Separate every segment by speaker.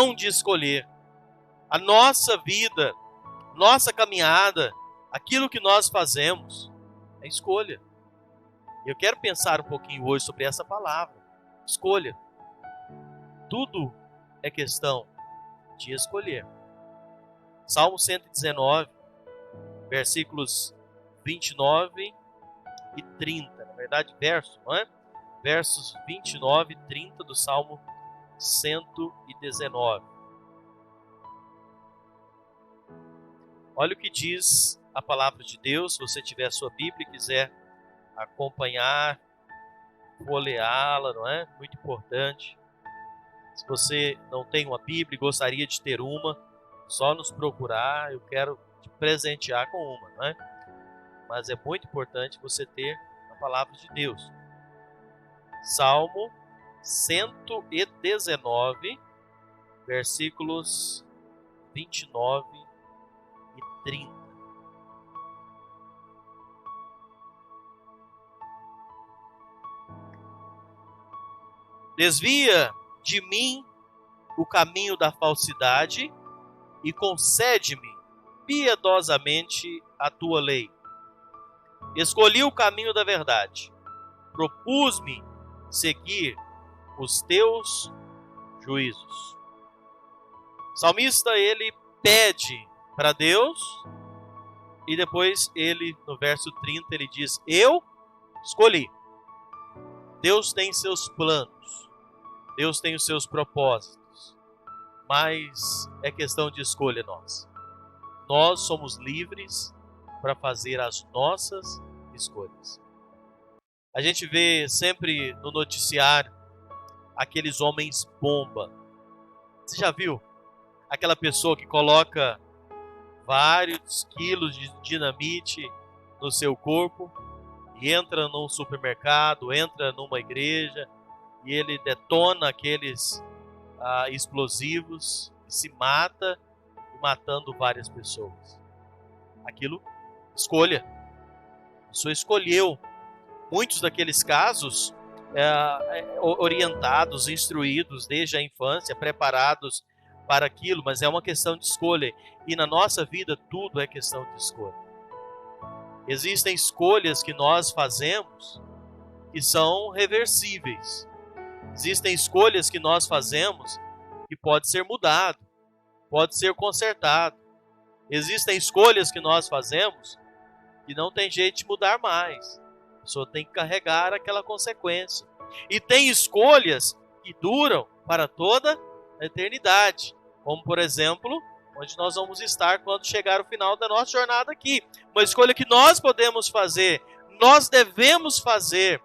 Speaker 1: questão de escolher. A nossa vida, nossa caminhada, aquilo que nós fazemos, é escolha. Eu quero pensar um pouquinho hoje sobre essa palavra, escolha. Tudo é questão de escolher. Salmo 119, versículos 29 e 30. Na verdade, não é? Versos 29 e 30 do Salmo 119. Olha o que diz a palavra de Deus. Se você tiver a sua Bíblia e quiser acompanhar, folheá-la, não é? Muito importante. Se você não tem uma Bíblia e gostaria de ter uma, só nos procurar, eu quero te presentear com uma, não é? Mas é muito importante você ter a palavra de Deus. Salmo 119, versículos 29 e 30. Desvia de mim o caminho da falsidade e concede-me piedosamente a tua lei. Escolhi o caminho da verdade. Propus-me seguir os teus juízos. O salmista, ele pede para Deus e depois ele, no verso 30, ele diz: eu escolhi. Deus tem seus planos, Deus tem os seus propósitos, mas é questão de escolha nossa. Nós somos livres para fazer as nossas escolhas. A gente vê sempre no noticiário aqueles homens bomba. Você já viu aquela pessoa que coloca vários quilos de dinamite no seu corpo e entra num supermercado, entra numa igreja e ele detona aqueles explosivos e se mata, matando várias pessoas? Aquilo, escolha. A pessoa escolheu. Muitos daqueles casos orientados, instruídos desde a infância, preparados para aquilo, mas é uma questão de escolha. E na nossa vida tudo é questão de escolha. Existem escolhas que nós fazemos que são reversíveis. Existem escolhas que nós fazemos que pode ser mudado, pode ser consertado. Existem escolhas que nós fazemos que não tem jeito de mudar mais. A pessoa tem que carregar aquela consequência. E tem escolhas que duram para toda a eternidade. Como, por exemplo, onde nós vamos estar quando chegar o final da nossa jornada aqui. Uma escolha que nós podemos fazer, nós devemos fazer.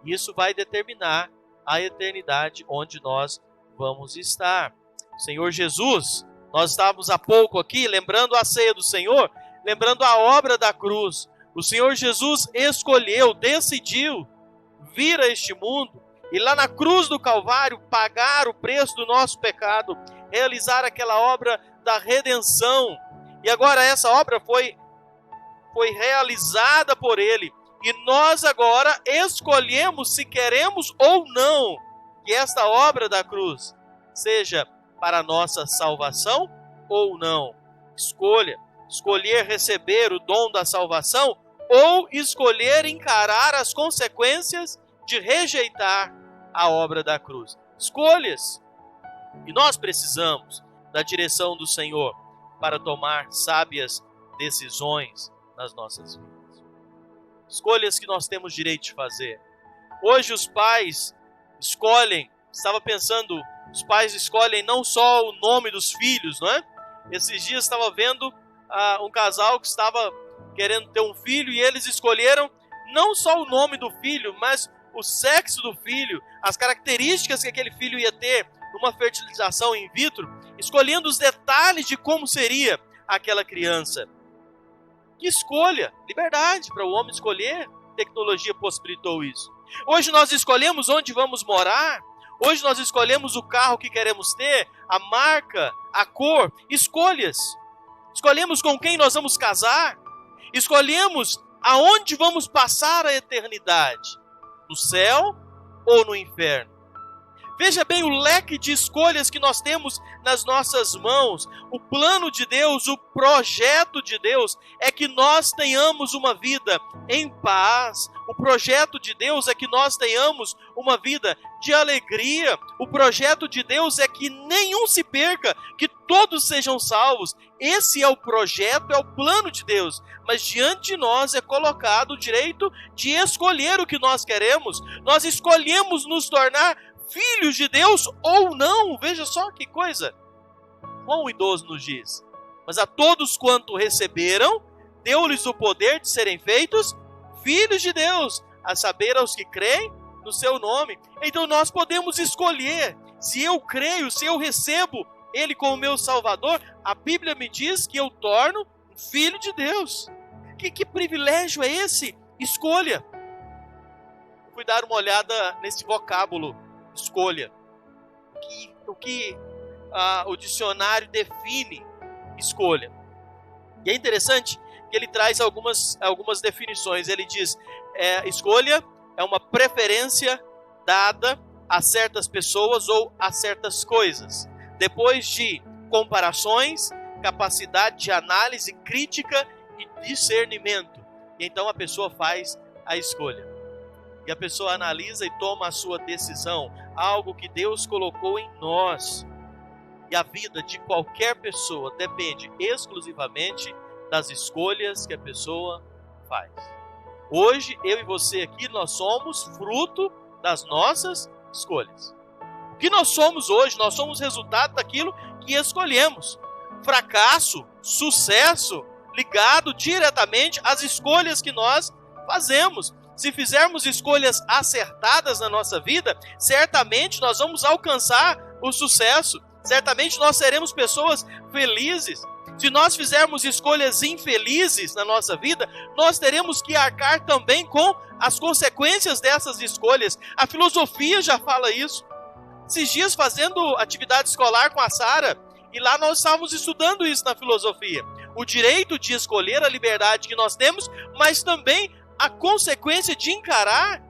Speaker 1: Isso vai determinar a eternidade onde nós vamos estar. Senhor Jesus, nós estávamos há pouco aqui lembrando a ceia do Senhor, lembrando a obra da cruz. O Senhor Jesus escolheu, decidiu vir a este mundo e lá na cruz do Calvário pagar o preço do nosso pecado, realizar aquela obra da redenção. E agora essa obra foi realizada por Ele. E nós agora escolhemos se queremos ou não que esta obra da cruz seja para a nossa salvação ou não. Escolha. Escolher receber o dom da salvação ou escolher encarar as consequências de rejeitar a obra da cruz. Escolhas. E nós precisamos da direção do Senhor para tomar sábias decisões nas nossas vidas. Escolhas que nós temos direito de fazer. Hoje os pais escolhem, estava pensando, os pais escolhem não só o nome dos filhos, não é? Esses dias estava vendo um casal que estava querendo ter um filho e eles escolheram não só o nome do filho, mas o sexo do filho, as características que aquele filho ia ter numa fertilização in vitro, escolhendo os detalhes de como seria aquela criança. Que escolha, liberdade para o homem escolher, a tecnologia possibilitou isso. Hoje nós escolhemos onde vamos morar, hoje nós escolhemos o carro que queremos ter, a marca, a cor, escolhas. Escolhemos com quem nós vamos casar, escolhemos aonde vamos passar a eternidade, no céu ou no inferno. Veja bem o leque de escolhas que nós temos nas nossas mãos. O plano de Deus, o projeto de Deus é que nós tenhamos uma vida em paz. O projeto de Deus é que nós tenhamos uma vida de alegria. O projeto de Deus é que nenhum se perca, que todos sejam salvos. Esse é o projeto, é o plano de Deus. Mas diante de nós é colocado o direito de escolher o que nós queremos. Nós escolhemos nos tornar filhos de Deus ou não. Veja só que coisa. João idoso nos diz: mas a todos quanto receberam, deu-lhes o poder de serem feitos filhos de Deus, a saber, aos que creem no seu nome. Então nós podemos escolher. Se eu creio, se eu recebo Ele como meu Salvador, a Bíblia me diz que eu torno um filho de Deus. Que privilégio é esse? Escolha. Fui dar uma olhada nesse vocábulo, escolha. O que o dicionário define escolha. E é interessante que ele traz algumas definições. Ele diz, escolha é uma preferência dada a certas pessoas ou a certas coisas. Depois de comparações, capacidade de análise, crítica e discernimento. E então a pessoa faz a escolha. E a pessoa analisa e toma a sua decisão. Algo que Deus colocou em nós. E a vida de qualquer pessoa depende exclusivamente das escolhas que a pessoa faz. Hoje, eu e você aqui, nós somos fruto das nossas escolhas. O que nós somos hoje, nós somos resultado daquilo que escolhemos. Fracasso, sucesso, ligado diretamente às escolhas que nós fazemos. Se fizermos escolhas acertadas na nossa vida, certamente nós vamos alcançar o sucesso. Certamente nós seremos pessoas felizes. Se nós fizermos escolhas infelizes na nossa vida, nós teremos que arcar também com as consequências dessas escolhas. A filosofia já fala isso. Esses dias fazendo atividade escolar com a Sara, e lá nós estávamos estudando isso na filosofia. O direito de escolher, a liberdade que nós temos, mas também a consequência de encarar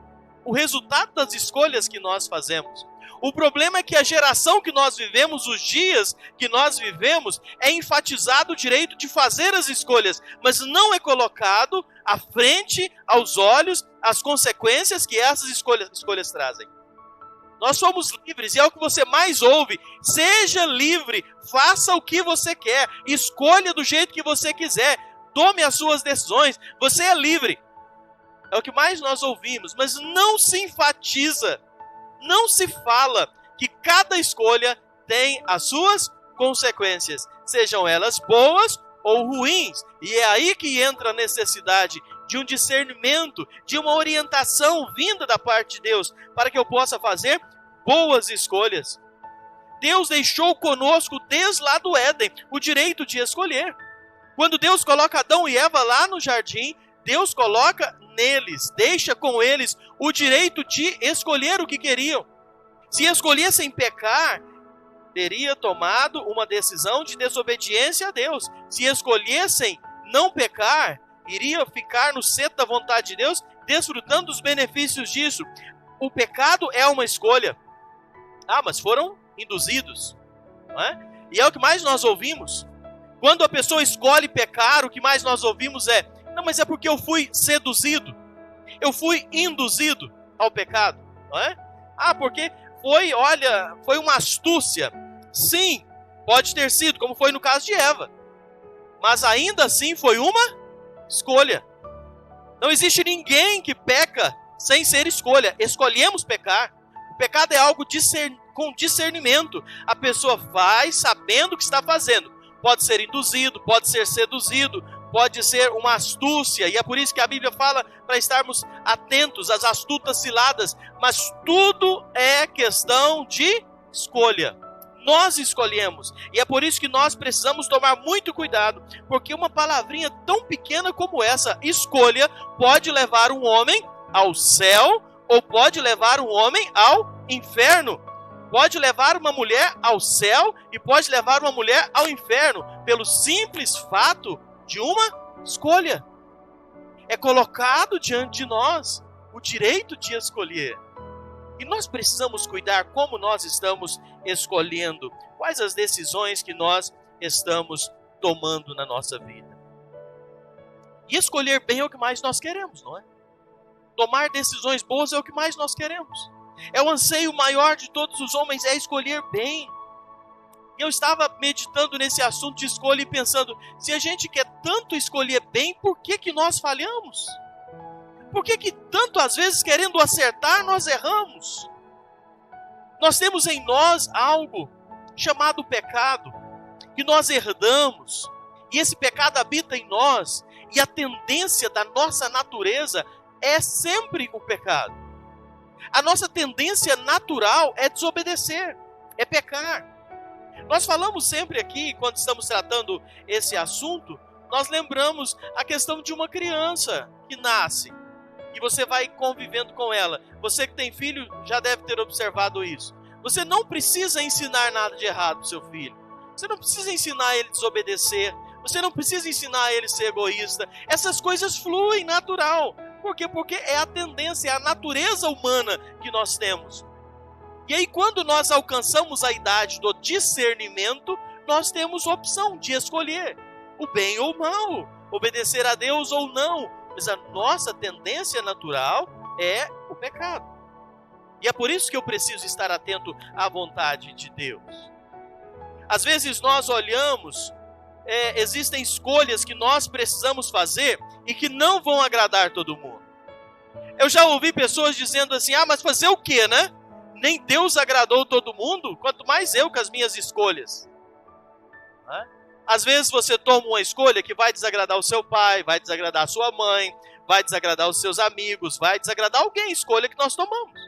Speaker 1: o resultado das escolhas que nós fazemos. O problema é que a geração que nós vivemos, os dias que nós vivemos, é enfatizado o direito de fazer as escolhas, mas não é colocado à frente, aos olhos, as consequências que essas escolhas trazem. Nós somos livres e é o que você mais ouve. Seja livre, faça o que você quer, escolha do jeito que você quiser, tome as suas decisões, você é livre. É o que mais nós ouvimos, mas não se enfatiza, não se fala que cada escolha tem as suas consequências, sejam elas boas ou ruins. E é aí que entra a necessidade de um discernimento, de uma orientação vinda da parte de Deus, para que eu possa fazer boas escolhas. Deus deixou conosco desde lá do Éden o direito de escolher. Quando Deus coloca Adão e Eva lá no jardim, Deus coloca neles, deixa com eles o direito de escolher o que queriam. Se escolhessem pecar, teria tomado uma decisão de desobediência a Deus. Se escolhessem não pecar, iria ficar no centro da vontade de Deus, desfrutando dos benefícios disso. O pecado é uma escolha. Mas foram induzidos, não é? E é o que mais nós ouvimos. Quando a pessoa escolhe pecar, o que mais nós ouvimos é: não, mas é porque eu fui seduzido, eu fui induzido ao pecado, não é? Porque foi uma astúcia. Sim, pode ter sido, como foi no caso de Eva. Mas ainda assim foi uma escolha. Não existe ninguém que peca sem ser escolha. Escolhemos pecar. O pecado é algo com discernimento. A pessoa faz sabendo o que está fazendo. Pode ser induzido, pode ser seduzido, pode ser uma astúcia. E é por isso que a Bíblia fala para estarmos atentos às astutas ciladas. Mas tudo é questão de escolha. Nós escolhemos. E é por isso que nós precisamos tomar muito cuidado. Porque uma palavrinha tão pequena como essa, escolha, pode levar um homem ao céu ou pode levar um homem ao inferno. Pode levar uma mulher ao céu e pode levar uma mulher ao inferno, pelo simples fato de uma escolha. É colocado diante de nós o direito de escolher. E nós precisamos cuidar como nós estamos escolhendo, quais as decisões que nós estamos tomando na nossa vida. E escolher bem é o que mais nós queremos, não é? Tomar decisões boas é o que mais nós queremos. É o anseio maior de todos os homens, é escolher bem. E eu estava meditando nesse assunto de escolha e pensando, se a gente quer tanto escolher bem, por que nós falhamos? Por que tanto, às vezes, querendo acertar, nós erramos? Nós temos em nós algo chamado pecado, que nós herdamos, e esse pecado habita em nós, e a tendência da nossa natureza é sempre o pecado. A nossa tendência natural é desobedecer, é pecar. Nós falamos sempre aqui, quando estamos tratando esse assunto, nós lembramos a questão de uma criança que nasce, e você vai convivendo com ela. Você que tem filho já deve ter observado isso. Você não precisa ensinar nada de errado para o seu filho. Você não precisa ensinar ele a desobedecer. Você não precisa ensinar ele a ser egoísta. Essas coisas fluem natural. Por quê? Porque é a tendência, é a natureza humana que nós temos. E aí, quando nós alcançamos a idade do discernimento, nós temos opção de escolher o bem ou o mal, obedecer a Deus ou não. Mas a nossa tendência natural é o pecado. E é por isso que eu preciso estar atento à vontade de Deus. Às vezes nós olhamos, existem escolhas que nós precisamos fazer e que não vão agradar todo mundo. Eu já ouvi pessoas dizendo assim, mas fazer o quê, né? Nem Deus agradou todo mundo, quanto mais eu com as minhas escolhas. Às vezes você toma uma escolha que vai desagradar o seu pai, vai desagradar a sua mãe, vai desagradar os seus amigos, vai desagradar alguém, escolha que nós tomamos.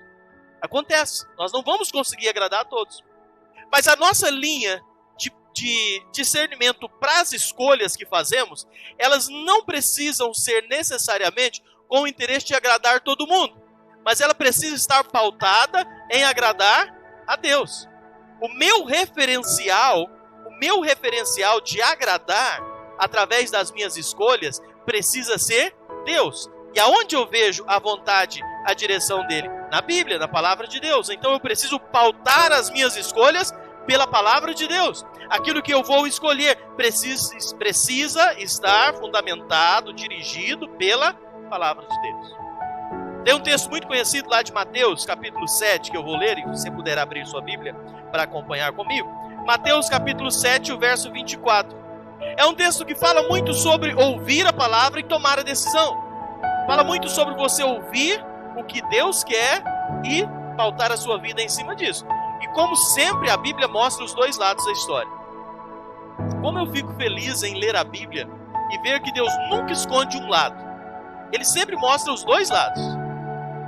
Speaker 1: Acontece, nós não vamos conseguir agradar a todos. Mas a nossa linha de discernimento para as escolhas que fazemos, elas não precisam ser necessariamente com o interesse de agradar todo mundo. Mas ela precisa estar pautada em agradar a Deus. O meu referencial de agradar através das minhas escolhas precisa ser Deus. E aonde eu vejo a vontade, a direção dele? Na Bíblia, na palavra de Deus. Então eu preciso pautar as minhas escolhas pela palavra de Deus. Aquilo que eu vou escolher precisa estar fundamentado, dirigido pela palavra de Deus. Tem um texto muito conhecido lá de Mateus, capítulo 7, que eu vou ler, e se você puder abrir sua Bíblia para acompanhar comigo. Mateus capítulo 7, o verso 24. É um texto que fala muito sobre ouvir a palavra e tomar a decisão. Fala muito sobre você ouvir o que Deus quer e pautar a sua vida em cima disso. E como sempre, a Bíblia mostra os dois lados da história. Como eu fico feliz em ler a Bíblia e ver que Deus nunca esconde um lado. Ele sempre mostra os dois lados.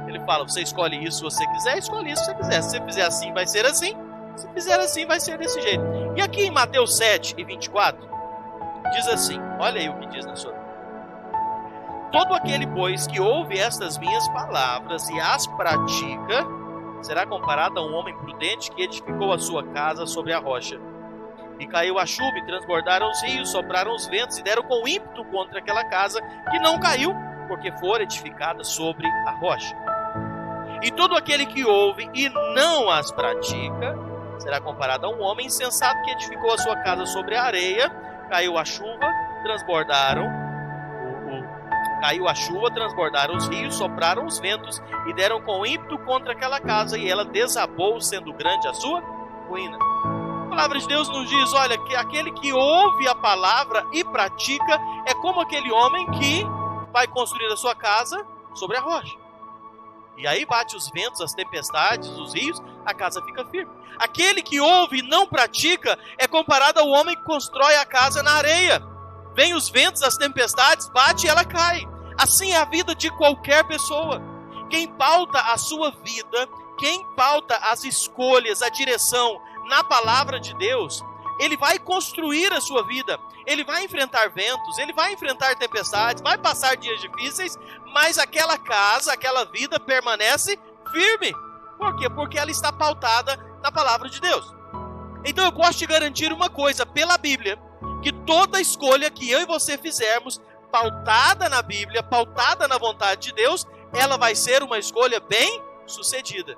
Speaker 1: Ele fala, você escolhe isso se você quiser, escolhe isso se você quiser. Se você fizer assim, vai ser assim. Se fizer assim, vai ser desse jeito. E aqui em Mateus 7 e 24, diz assim, olha aí o que diz na sua Bíblia. Todo aquele, pois, que ouve estas minhas palavras e as pratica, será comparado a um homem prudente que edificou a sua casa sobre a rocha. E caiu a chuva, e transbordaram os rios, sopraram os ventos, e deram com ímpeto contra aquela casa, que não caiu, porque fora edificada sobre a rocha. E todo aquele que ouve e não as pratica, será comparado a um homem insensato que edificou a sua casa sobre a areia, caiu a chuva, transbordaram os rios, sopraram os ventos, e deram com ímpeto contra aquela casa, e ela desabou, sendo grande a sua ruína. A palavra de Deus nos diz, olha, que aquele que ouve a palavra e pratica é como aquele homem que vai construir a sua casa sobre a rocha. E aí bate os ventos, as tempestades, os rios, a casa fica firme. Aquele que ouve e não pratica é comparado ao homem que constrói a casa na areia. Vem os ventos, as tempestades, bate e ela cai. Assim é a vida de qualquer pessoa. Quem pauta a sua vida, quem pauta as escolhas, a direção na palavra de Deus, ele vai construir a sua vida. Ele vai enfrentar ventos, ele vai enfrentar tempestades, vai passar dias difíceis, mas aquela casa, aquela vida permanece firme. Por quê? Porque ela está pautada na palavra de Deus. Então eu posso te garantir uma coisa, pela Bíblia, que toda escolha que eu e você fizermos, pautada na Bíblia, pautada na vontade de Deus, ela vai ser uma escolha bem sucedida.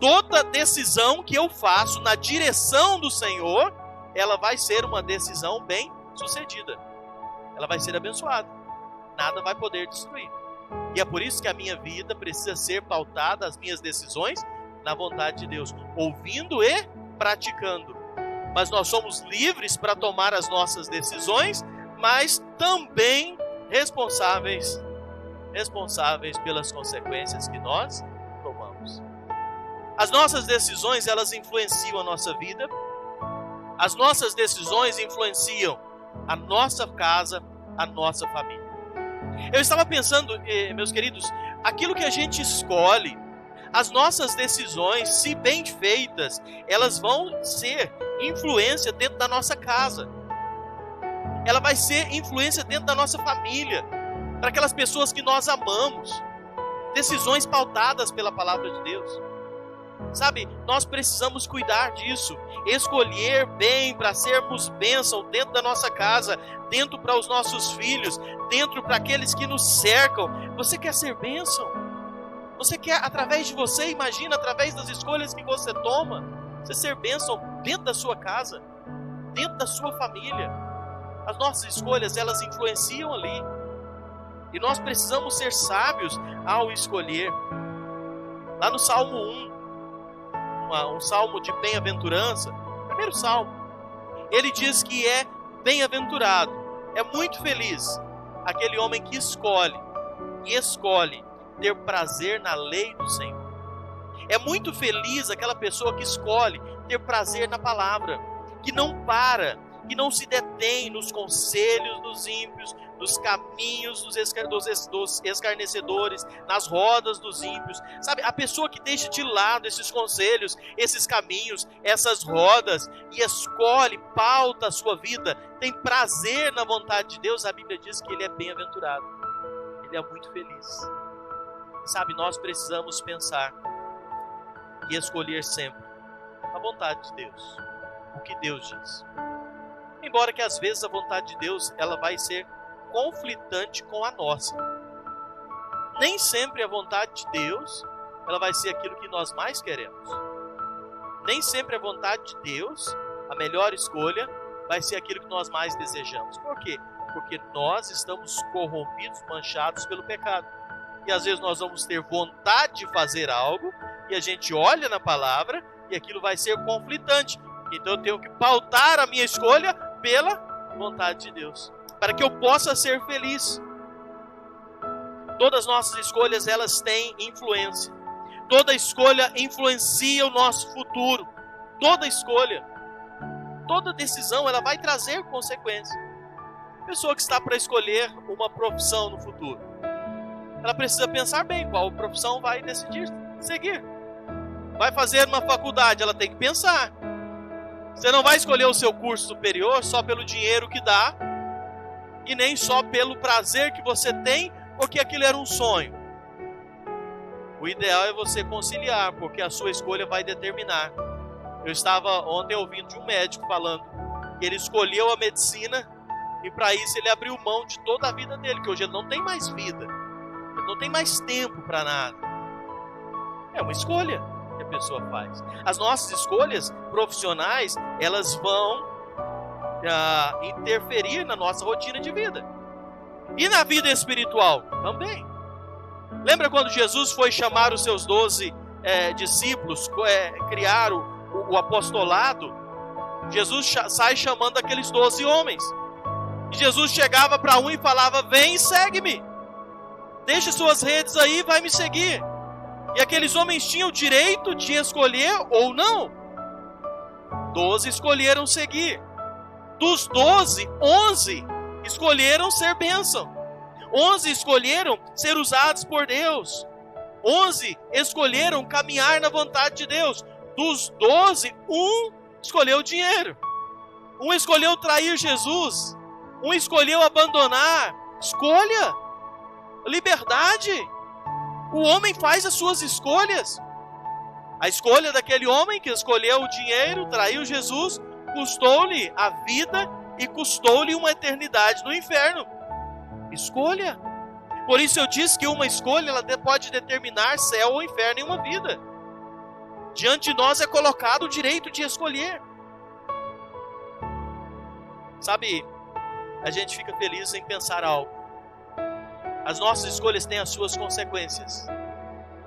Speaker 1: toda decisão que eu faço na direção do Senhor, ela vai ser uma decisão bem sucedida. Ela vai ser abençoada. Nada vai poder destruir. E é por isso que a minha vida precisa ser pautada, as minhas decisões, na vontade de Deus, ouvindo e praticando. Mas nós somos livres para tomar as nossas decisões, mas também responsáveis pelas consequências que nós tomamos. As nossas decisões, elas influenciam a nossa vida. As nossas decisões influenciam a nossa casa, a nossa família. Eu estava pensando, meus queridos, aquilo que a gente escolhe, as nossas decisões, se bem feitas, elas vão ser influência dentro da nossa casa. Ela vai ser influência dentro da nossa família, para aquelas pessoas que nós amamos. Decisões pautadas pela palavra de Deus. Sabe, nós precisamos cuidar disso, escolher bem para sermos bênção dentro da nossa casa, dentro para os nossos filhos, dentro para aqueles que nos cercam. Você quer ser bênção? Você quer, através de você, imagina, através das escolhas que você toma, você ser bênção dentro da sua casa, dentro da sua família. As nossas escolhas, elas influenciam ali. E nós precisamos ser sábios ao escolher. Lá no Salmo 1, um salmo de bem-aventurança, primeiro salmo, ele diz que é bem-aventurado, é muito feliz aquele homem que escolhe ter prazer na lei do Senhor. É muito feliz aquela pessoa que escolhe ter prazer na palavra, que não para, que não se detém nos conselhos dos ímpios, nos caminhos dos escarnecedores, nas rodas dos ímpios. Sabe, a pessoa que deixa de lado esses conselhos, esses caminhos, essas rodas, e escolhe, pauta a sua vida, tem prazer na vontade de Deus, a Bíblia diz que ele é bem-aventurado, ele é muito feliz. Sabe, nós precisamos pensar e escolher sempre a vontade de Deus, o que Deus diz. Embora que às vezes a vontade de Deus, ela vai ser conflitante com a nossa. Nem sempre a vontade de Deus, ela vai ser aquilo que nós mais queremos. Nem sempre a vontade de Deus, a melhor escolha, vai ser aquilo que nós mais desejamos. Por quê? Porque nós estamos corrompidos, manchados pelo pecado. E às vezes nós vamos ter vontade de fazer algo, e a gente olha na palavra, e aquilo vai ser conflitante. Então eu tenho que pautar a minha escolha pela vontade de Deus, para que eu possa ser feliz. Todas as nossas escolhas, elas têm influência. Toda escolha influencia o nosso futuro. Toda escolha, toda decisão, ela vai trazer consequências. A pessoa que está para escolher uma profissão no futuro, ela precisa pensar bem qual profissão vai decidir seguir. Vai fazer uma faculdade, ela tem que pensar. Você não vai escolher o seu curso superior só pelo dinheiro que dá, e nem só pelo prazer que você tem, porque aquilo era um sonho. O ideal é você conciliar, porque a sua escolha vai determinar. Eu estava ontem ouvindo de um médico falando que ele escolheu a medicina, e para isso ele abriu mão de toda a vida dele, que hoje ele não tem mais vida, ele não tem mais tempo para nada. É uma escolha que a pessoa faz. As nossas escolhas profissionais, elas vão interferir na nossa rotina de vida. E na vida espiritual também. Lembra quando Jesus foi chamar os seus 12 discípulos, criar o apostolado? Jesus sai chamando aqueles 12 homens. E Jesus chegava para um e falava: vem e segue-me. Deixa suas redes aí e vai me seguir. E aqueles homens tinham o direito de escolher ou não. 12 escolheram seguir. Dos 12, 11 escolheram ser bênção. 11 escolheram ser usados por Deus. 11 escolheram caminhar na vontade de Deus. Dos 12, um escolheu dinheiro. Um escolheu trair Jesus. Um escolheu abandonar. Escolha. Liberdade. O homem faz as suas escolhas. A escolha daquele homem que escolheu o dinheiro, traiu Jesus, custou-lhe a vida e custou-lhe uma eternidade no inferno. Escolha. Por isso eu disse que uma escolha ela pode determinar céu ou inferno em uma vida. Diante de nós é colocado o direito de escolher. Sabe, a gente fica feliz em pensar algo. As nossas escolhas têm as suas consequências.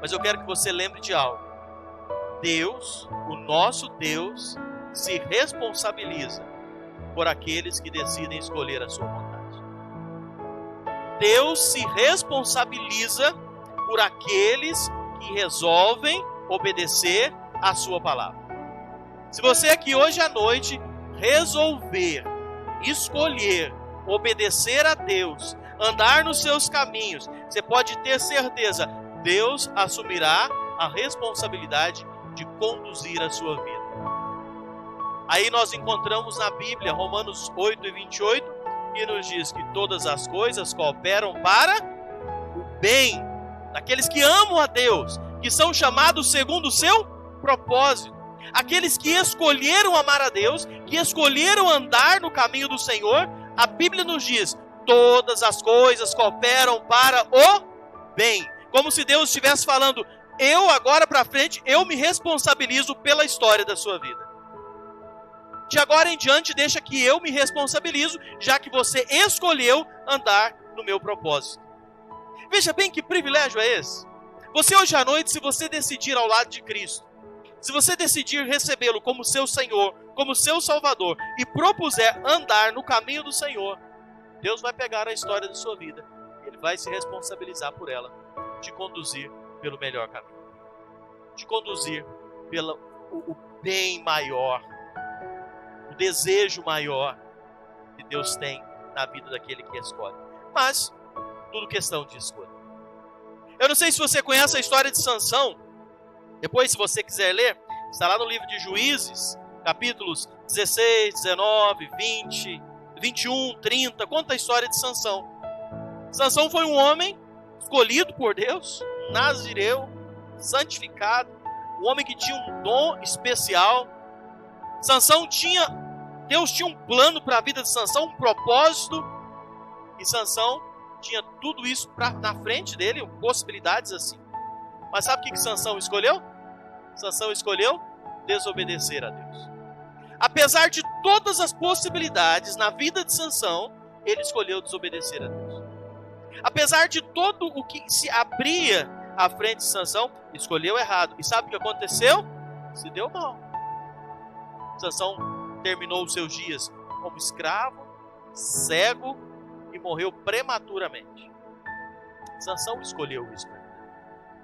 Speaker 1: Mas eu quero que você lembre de algo. Deus, o nosso Deus, se responsabiliza por aqueles que decidem escolher a sua vontade. Deus se responsabiliza por aqueles que resolvem obedecer a sua palavra. Se você aqui hoje à noite resolver, escolher, obedecer a Deus, andar nos seus caminhos, você pode ter certeza, Deus assumirá a responsabilidade de conduzir a sua vida. Aí nós encontramos na Bíblia, Romanos 8:28, que nos diz que todas as coisas cooperam para o bem daqueles que amam a Deus, que são chamados segundo o seu propósito. Aqueles que escolheram amar a Deus, que escolheram andar no caminho do Senhor, a Bíblia nos diz, todas as coisas cooperam para o bem. Como se Deus estivesse falando, eu agora para frente, eu me responsabilizo pela história da sua vida. De agora em diante, deixa que eu me responsabilizo, já que você escolheu andar no meu propósito. Veja bem que privilégio é esse. Você hoje à noite, se você decidir ao lado de Cristo, se você decidir recebê-lo como seu Senhor, como seu Salvador, e propuser andar no caminho do Senhor, Deus vai pegar a história da sua vida, Ele vai se responsabilizar por ela, te conduzir pelo melhor caminho, te conduzir pelo o bem maior, o desejo maior que Deus tem na vida daquele que escolhe. Mas, tudo questão de escolha. Eu não sei se você conhece a história de Sansão. Depois, se você quiser ler, está lá no livro de Juízes, capítulos 16, 19, 20, 21, 30, conta a história de Sansão. Sansão foi um homem escolhido por Deus, nazireu, santificado, um homem que tinha um dom especial. Deus tinha um plano para a vida de Sansão, um propósito, e Sansão tinha tudo isso na frente dele, possibilidades assim. Mas sabe o que Sansão escolheu? Sansão escolheu desobedecer a Deus. Apesar de todas as possibilidades na vida de Sansão, ele escolheu desobedecer a Deus. Apesar de todo o que se abria à frente de Sansão, escolheu errado. E sabe o que aconteceu? Se deu mal. Sansão terminou os seus dias como escravo, cego e morreu prematuramente. Sansão escolheu isso.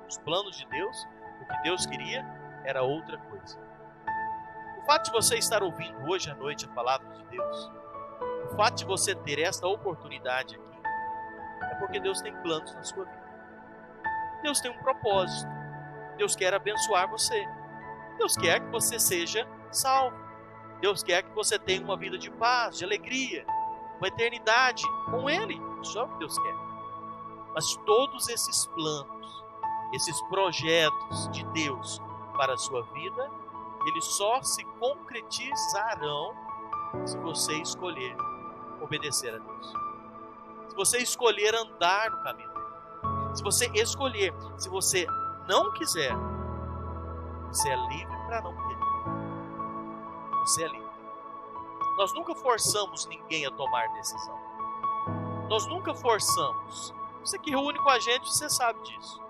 Speaker 1: Os planos de Deus, o que Deus queria, era outra coisa. O fato de você estar ouvindo hoje à noite a palavra de Deus, o fato de você ter esta oportunidade aqui, é porque Deus tem planos na sua vida. Deus tem um propósito. Deus quer abençoar você. Deus quer que você seja salvo. Deus quer que você tenha uma vida de paz, de alegria, uma eternidade com Ele. Isso é o que Deus quer. Mas todos esses planos, esses projetos de Deus para a sua vida, eles só se concretizarão se você escolher obedecer a Deus. Se você escolher andar no caminho dele. Se você escolher. Se você não quiser, você é livre para não querer. Você é livre. Nós nunca forçamos ninguém a tomar decisão. Nós nunca forçamos. Você que reúne com a gente, você sabe disso.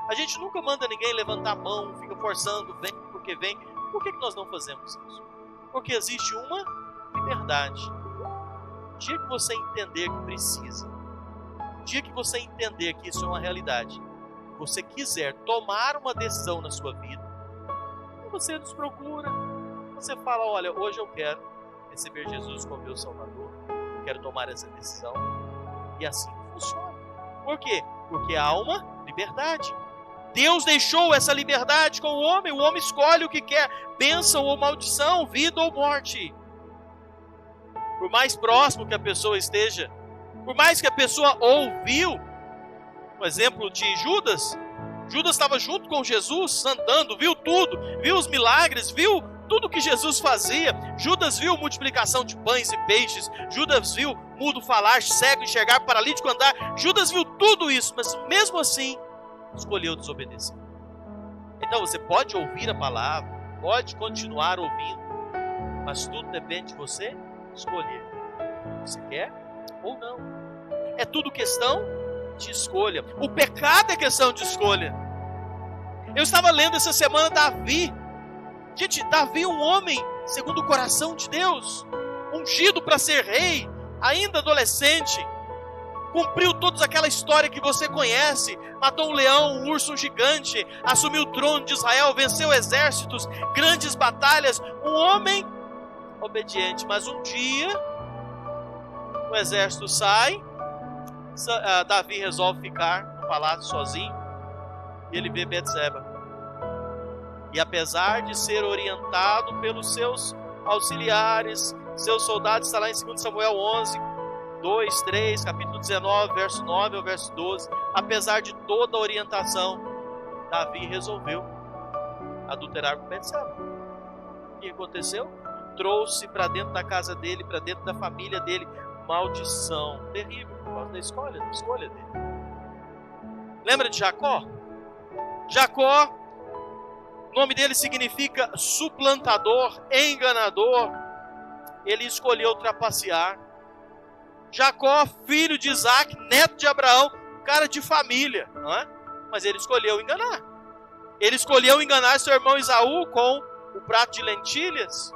Speaker 1: A gente nunca manda ninguém levantar a mão, fica forçando, vem porque vem. Por que nós não fazemos isso? Porque existe uma liberdade. O dia que você entender que precisa, o dia que você entender que isso é uma realidade, você quiser tomar uma decisão na sua vida, você nos procura, você fala, olha, hoje eu quero receber Jesus como meu Salvador, eu quero tomar essa decisão, e assim funciona. Por quê? Porque há uma liberdade. Deus deixou essa liberdade com o homem escolhe o que quer, bênção ou maldição, vida ou morte. Por mais próximo que a pessoa esteja, por mais que a pessoa ouviu, por exemplo de Judas estava junto com Jesus, andando, viu tudo, viu os milagres, viu tudo que Jesus fazia. Judas viu multiplicação de pães e peixes, Judas viu mudo falar, cego enxergar, paralítico andar, Judas viu tudo isso, mas mesmo assim, escolheu desobedecer. Então você pode ouvir a palavra, pode continuar ouvindo, mas tudo depende de você escolher. Você quer ou não? É tudo questão de escolha. O pecado é questão de escolha. Eu estava lendo essa semana Davi. Gente, Davi, um homem segundo o coração de Deus, ungido para ser rei, ainda adolescente, cumpriu toda aquela história que você conhece, matou um leão, um urso gigante, assumiu o trono de Israel, venceu exércitos, grandes batalhas, um homem obediente. Mas um dia, o exército sai, Davi resolve ficar no palácio sozinho, e ele vê Betseba. E apesar de ser orientado pelos seus auxiliares, seus soldados, está lá em 2 Samuel 11, 2, 3, capítulo 19, verso 9 ao verso 12. Apesar de toda a orientação, Davi resolveu adulterar com Betseba. O que aconteceu? Trouxe para dentro da casa dele, para dentro da família dele, maldição terrível por causa da escolha dele. Lembra de Jacó? Jacó, o nome dele significa suplantador, enganador. Ele escolheu trapacear. Jacó, filho de Isaac, neto de Abraão, cara de família, não é? Mas ele escolheu enganar. Ele escolheu enganar seu irmão Esaú com o prato de lentilhas,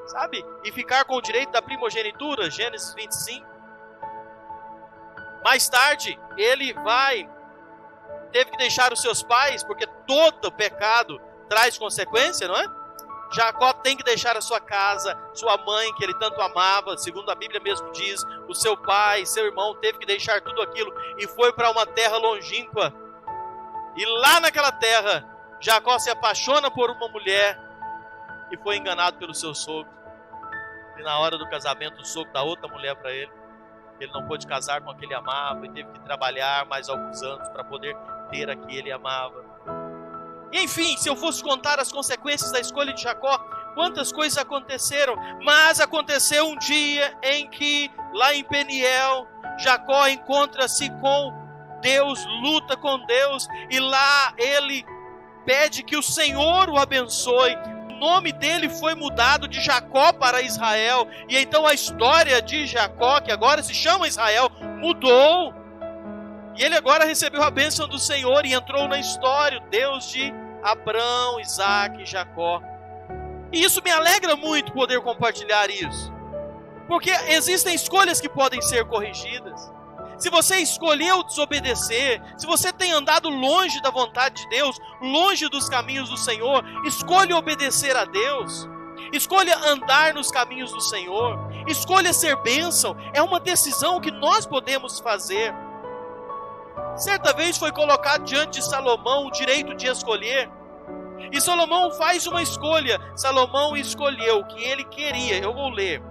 Speaker 1: sabe? E ficar com o direito da primogenitura, Gênesis 25. Mais tarde, ele teve que deixar os seus pais, porque todo pecado traz consequência, não é? Jacó tem que deixar a sua casa, sua mãe, que ele tanto amava, segundo a Bíblia mesmo diz, o seu pai, seu irmão, teve que deixar tudo aquilo e foi para uma terra longínqua. E lá naquela terra, Jacó se apaixona por uma mulher e foi enganado pelo seu sogro. E na hora do casamento, o sogro dá outra mulher para ele. Ele não pôde casar com a que ele amava e teve que trabalhar mais alguns anos para poder ter a que ele amava. Enfim, se eu fosse contar as consequências da escolha de Jacó, quantas coisas aconteceram. Mas aconteceu um dia em que, lá em Peniel, Jacó encontra-se com Deus, luta com Deus, e lá ele pede que o Senhor o abençoe. O nome dele foi mudado de Jacó para Israel, e então a história de Jacó, que agora se chama Israel, mudou. E ele agora recebeu a bênção do Senhor e entrou na história, o Deus de Abraão, Isaac e Jacó. E isso me alegra muito poder compartilhar isso, porque existem escolhas que podem ser corrigidas. Se você escolheu desobedecer, se você tem andado longe da vontade de Deus, longe dos caminhos do Senhor, escolha obedecer a Deus, escolha andar nos caminhos do Senhor, escolha ser bênção. É uma decisão que nós podemos fazer. Certa vez foi colocado diante de Salomão o direito de escolher, e Salomão faz uma escolha. Salomão escolheu o que ele queria. Eu vou ler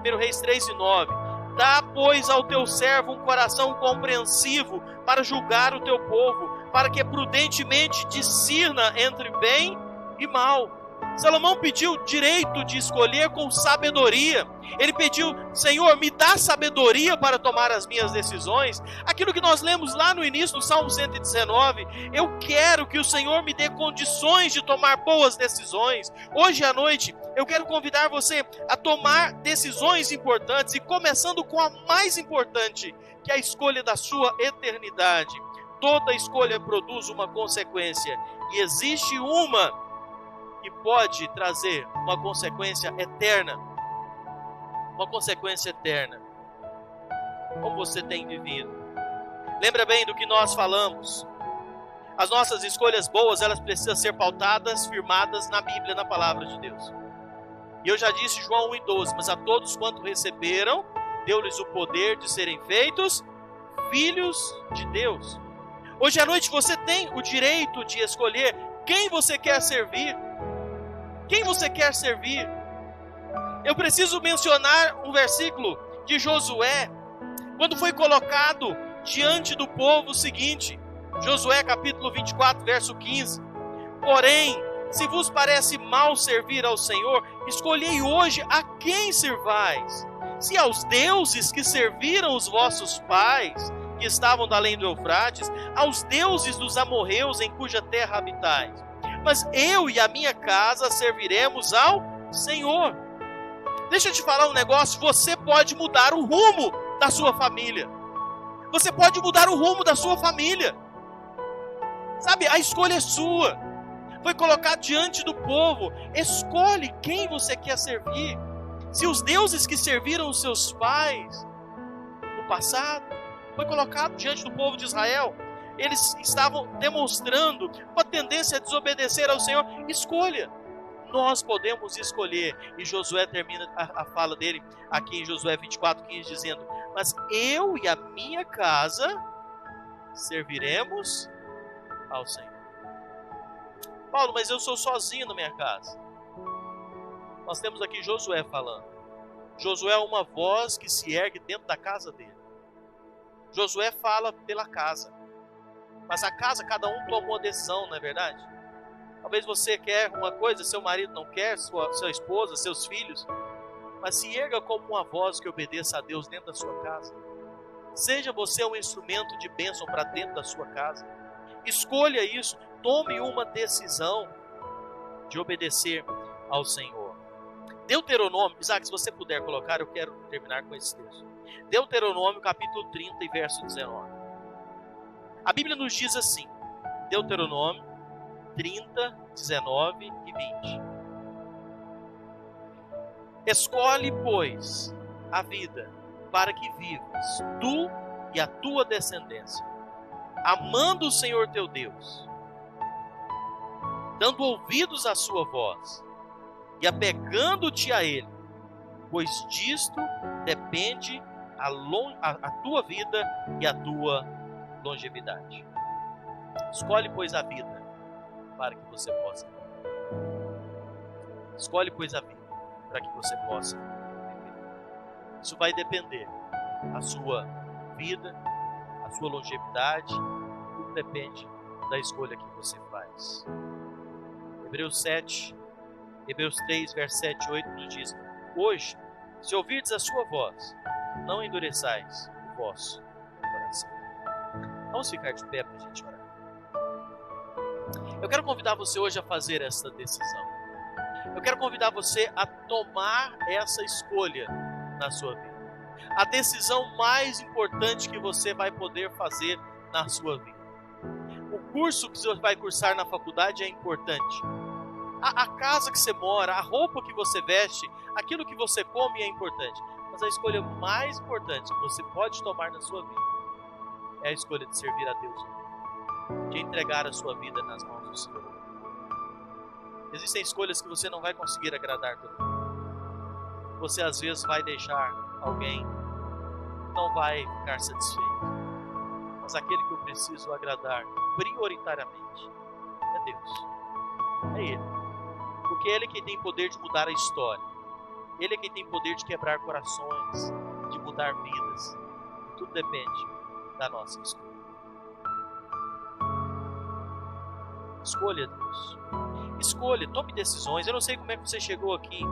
Speaker 1: 1 Reis 3:9. Dá, pois, ao teu servo um coração compreensivo para julgar o teu povo, para que prudentemente discirna entre bem e mal. Salomão pediu direito de escolher com sabedoria. Ele pediu: Senhor, me dá sabedoria para tomar as minhas decisões. Aquilo que nós lemos lá no início do Salmo 119. Eu quero que o Senhor me dê condições de tomar boas decisões. Hoje à noite, eu quero convidar você a tomar decisões importantes, e começando com a mais importante, que é a escolha da sua eternidade. Toda escolha produz uma consequência, e existe uma que pode trazer uma consequência eterna. Uma consequência eterna. Como você tem vivido? Lembra bem do que nós falamos. As nossas escolhas boas, elas precisam ser pautadas, firmadas na Bíblia, na palavra de Deus. E eu já disse João 1:12, mas a todos quanto receberam, deu-lhes o poder de serem feitos filhos de Deus. Hoje à noite você tem o direito de escolher quem você quer servir. Quem você quer servir? Eu preciso mencionar um versículo de Josué, quando foi colocado diante do povo o seguinte, Josué capítulo 24, verso 15. Porém, se vos parece mal servir ao Senhor, escolhei hoje a quem servais. Se aos deuses que serviram os vossos pais, que estavam da além do Eufrates, aos deuses dos amorreus em cuja terra habitais. Mas eu e a minha casa serviremos ao Senhor. Deixa eu te falar um negócio, você pode mudar o rumo da sua família. Você pode mudar o rumo da sua família. Sabe, a escolha é sua. Foi colocado diante do povo. Escolhe quem você quer servir. Se os deuses que serviram os seus pais no passado, foi colocado diante do povo de Israel, eles estavam demonstrando uma tendência a desobedecer ao Senhor. Escolha. Nós podemos escolher. E Josué termina a fala dele aqui em Josué 24:15, dizendo: mas eu e a minha casa serviremos ao Senhor. Paulo, mas eu sou sozinho na minha casa. Nós temos aqui Josué falando. Josué é uma voz que se ergue dentro da casa dele. Josué fala pela casa. Mas a casa, cada um tomou a decisão, não é verdade? Talvez você quer uma coisa, seu marido não quer, sua esposa, seus filhos. Mas se erga como uma voz que obedeça a Deus dentro da sua casa. Seja você um instrumento de bênção para dentro da sua casa. Escolha isso. Tome uma decisão de obedecer ao Senhor. Deuteronômio, Isaac, se você puder colocar, eu quero terminar com esse texto. Deuteronômio capítulo 30 e verso 19. A Bíblia nos diz assim, Deuteronômio 30, 19 e 20. Escolhe, pois, a vida para que vivas, tu e a tua descendência, amando o Senhor teu Deus, dando ouvidos à sua voz e apegando-te a Ele, pois disto depende a tua vida e a tua longevidade. Escolhe, pois, a vida para que você possa viver. Escolhe, pois, a vida para que você possa viver. Isso vai depender a sua vida, a sua longevidade, tudo depende da escolha que você faz. Hebreus 3, verso 7 e 8 nos diz: hoje, se ouvirdes a sua voz, não endureçais o vosso coração. Vamos ficar de pé para a gente orar. Eu quero convidar você hoje a fazer essa decisão. Eu quero convidar você a tomar essa escolha na sua vida. A decisão mais importante que você vai poder fazer na sua vida. O curso que você vai cursar na faculdade é importante. A casa que você mora, a roupa que você veste, aquilo que você come é importante. Mas a escolha mais importante que você pode tomar na sua vida é a escolha de servir a Deus, de entregar a sua vida nas mãos do Senhor. Existem escolhas que você não vai conseguir agradar todo mundo. Você às vezes vai deixar alguém, não vai ficar satisfeito. Mas aquele que eu preciso agradar prioritariamente é Deus. É Ele. Porque Ele é quem tem poder de mudar a história. Ele é quem tem poder de quebrar corações, de mudar vidas. Tudo depende da nossa escolha. Escolha, Deus. Escolha, tome decisões. Eu não sei como é que você chegou aqui,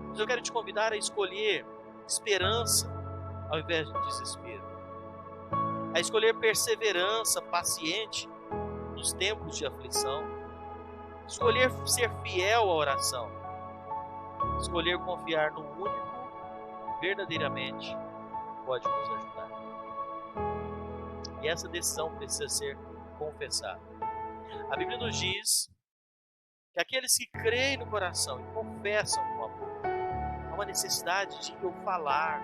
Speaker 1: mas eu quero te convidar a escolher esperança ao invés de desespero. A escolher perseverança, paciente nos tempos de aflição. Escolher ser fiel à oração. Escolher confiar no único que verdadeiramente pode nos ajudar. E essa decisão precisa ser confessada. A Bíblia nos diz que aqueles que creem no coração e confessam com a boca, há uma necessidade de eu falar,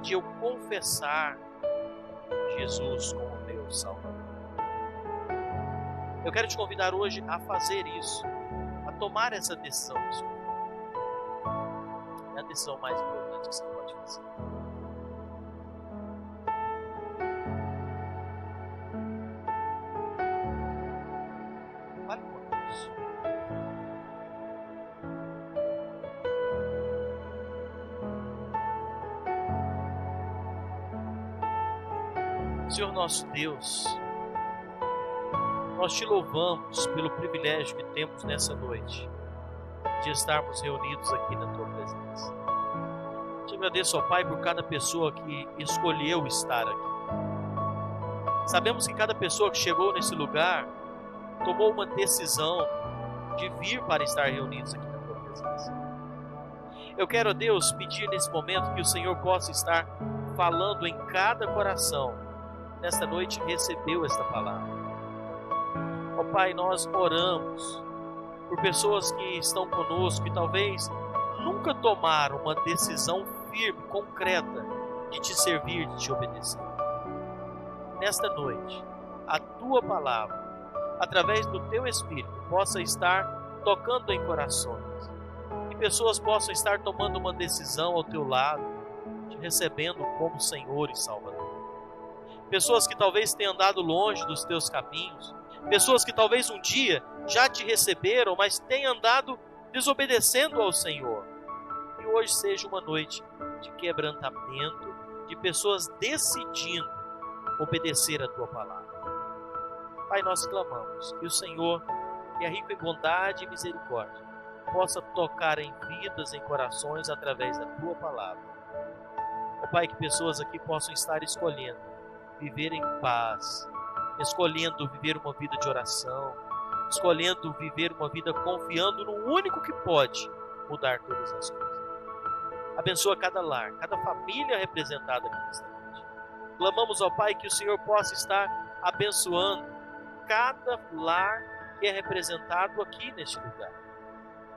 Speaker 1: de eu confessar Jesus como meu Salvador. Eu quero te convidar hoje a fazer isso, a tomar essa decisão. É a decisão mais importante que você pode fazer. Fale com Deus. Senhor nosso Deus, nós te louvamos pelo privilégio que temos nessa noite de estarmos reunidos aqui na tua presença. Te agradeço, ó Pai, por cada pessoa que escolheu estar aqui. Sabemos que cada pessoa que chegou nesse lugar tomou uma decisão de vir para estar reunidos aqui na tua presença. Eu quero, a Deus, pedir nesse momento que o Senhor possa estar falando em cada coração. Nesta noite recebeu esta palavra. Ó Pai, nós oramos por pessoas que estão conosco e talvez nunca tomaram uma decisão firme, concreta, de te servir, de te obedecer. Nesta noite, a tua palavra, através do teu Espírito, possa estar tocando em corações. Que pessoas possam estar tomando uma decisão ao teu lado, te recebendo como Senhor e Salvador. Pessoas que talvez tenham andado longe dos teus caminhos, pessoas que talvez um dia já te receberam, mas tenham andado desobedecendo ao Senhor. Que hoje seja uma noite de quebrantamento, de pessoas decidindo obedecer a tua palavra. Pai, nós clamamos que o Senhor, que é rico em bondade e misericórdia, possa tocar em vidas, em corações, através da tua palavra. Ó Pai, que pessoas aqui possam estar escolhendo viver em paz, escolhendo viver uma vida de oração, escolhendo viver uma vida confiando no único que pode mudar todas as coisas. Abençoa cada lar, cada família representada aqui nesta noite. Clamamos ao Pai que o Senhor possa estar abençoando cada lar que é representado aqui neste lugar.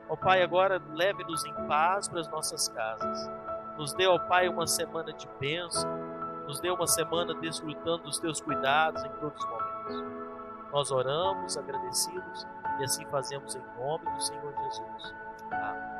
Speaker 1: Ó Pai, agora leve-nos em paz para as nossas casas. Nos dê, ó Pai, uma semana de bênção. Nos dê uma semana desfrutando dos teus cuidados em todos os momentos. Nós oramos agradecidos e assim fazemos em nome do Senhor Jesus. Amém.